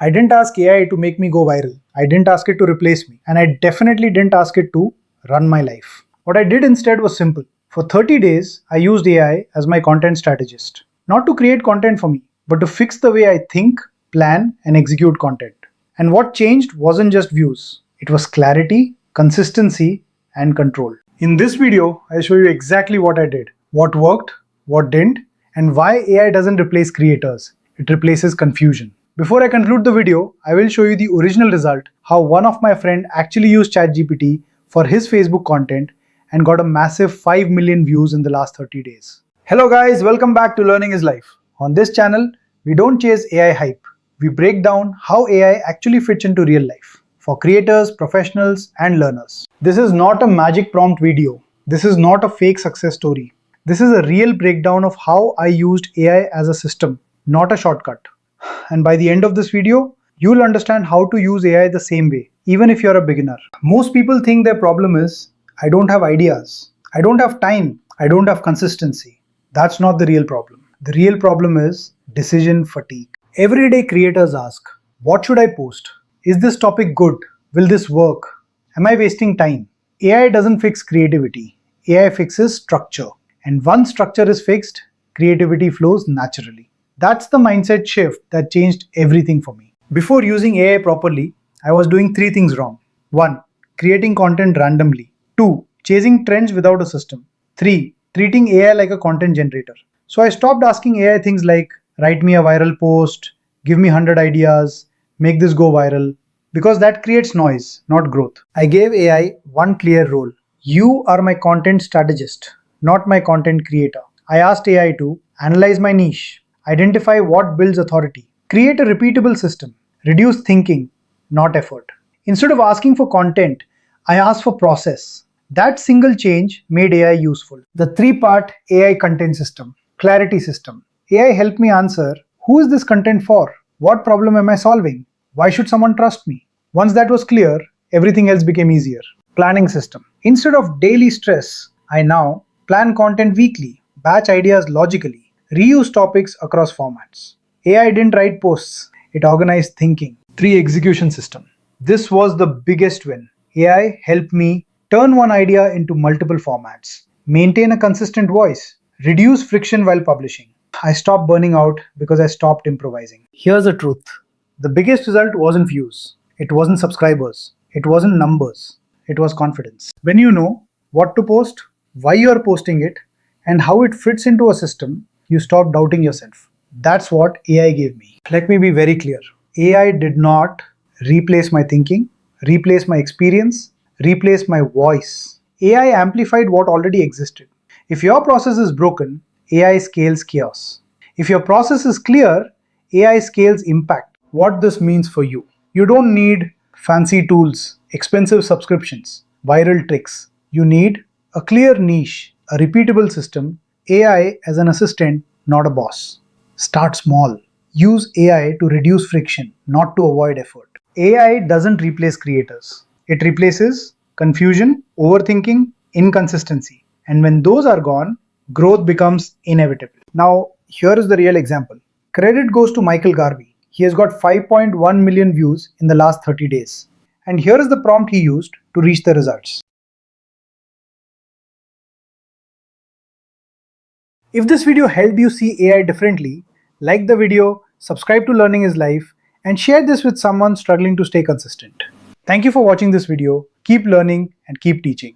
I didn't ask AI to make me go viral. I didn't ask it to replace me. And I definitely didn't ask it to run my life. What I did instead was simple. For 30 days, I used AI as my content strategist. Not to create content for me, but to fix the way I think, plan, and execute content. And what changed wasn't just views. It was clarity, consistency, and control. In this video, I'll show you exactly what I did, what worked, what didn't, and why AI doesn't replace creators. It replaces confusion. Before I conclude the video, I will show you the original result, how one of my friend actually used ChatGPT for his Facebook content and got a massive 5 million views in the last 30 days. Hello guys, welcome back to Learning is Life. On this channel, we don't chase AI hype. We break down how AI actually fits into real life for creators, professionals, and learners. This is not a magic prompt video. This is not a fake success story. This is a real breakdown of how I used AI as a system, not a shortcut. And by the end of this video, you'll understand how to use AI the same way, even if you're a beginner. Most people think their problem is, I don't have ideas, I don't have time, I don't have consistency. That's not the real problem. The real problem is decision fatigue. Everyday creators ask, what should I post? Is this topic good? Will this work? Am I wasting time? AI doesn't fix creativity. AI fixes structure. And once structure is fixed, creativity flows naturally. That's the mindset shift that changed everything for me. Before using AI properly, I was doing 3 things wrong. 1. Creating content randomly. 2. Chasing trends without a system. 3. Treating AI like a content generator. So I stopped asking AI things like, write me a viral post, give me 100 ideas, make this go viral, because that creates noise, not growth. I gave AI one clear role. You are my content strategist, not my content creator. I asked AI to analyze my niche, identify what builds authority, create a repeatable system, reduce thinking, not effort. Instead of asking for content, I asked for process. That single change made AI useful. The 3-part AI content system. Clarity system. AI helped me answer, who is this content for? What problem am I solving? Why should someone trust me? Once that was clear, everything else became easier. Planning system. Instead of daily stress, I now plan content weekly, batch ideas logically, reuse topics across formats. AI didn't write posts, it organized thinking. 3. Execution system. This was the biggest win. AI helped me turn one idea into multiple formats, maintain a consistent voice, reduce friction while publishing. I stopped burning out because I stopped improvising. Here's the truth. The biggest result wasn't views. It wasn't subscribers. It wasn't numbers. It was confidence. When you know what to post, why you are posting it, and how it fits into a system, you stop doubting yourself. That's what AI gave me. Let me be very clear. AI did not replace my thinking, replace my experience, replace my voice. AI amplified what already existed. If your process is broken, AI scales chaos. If your process is clear, AI scales impact. What this means for you. You don't need fancy tools, expensive subscriptions, viral tricks. You need a clear niche, a repeatable system, AI as an assistant, not a boss. Start small. Use AI to reduce friction, not to avoid effort. AI doesn't replace creators. It replaces confusion, overthinking, inconsistency. And when those are gone, growth becomes inevitable. Now, here is the real example. Credit goes to Michael Garvey. He has got 5.1 million views in the last 30 days. And here is the prompt he used to reach the results. If this video helped you see AI differently, like the video, subscribe to Learning is Life, and share this with someone struggling to stay consistent. Thank you for watching this video. Keep learning and keep teaching.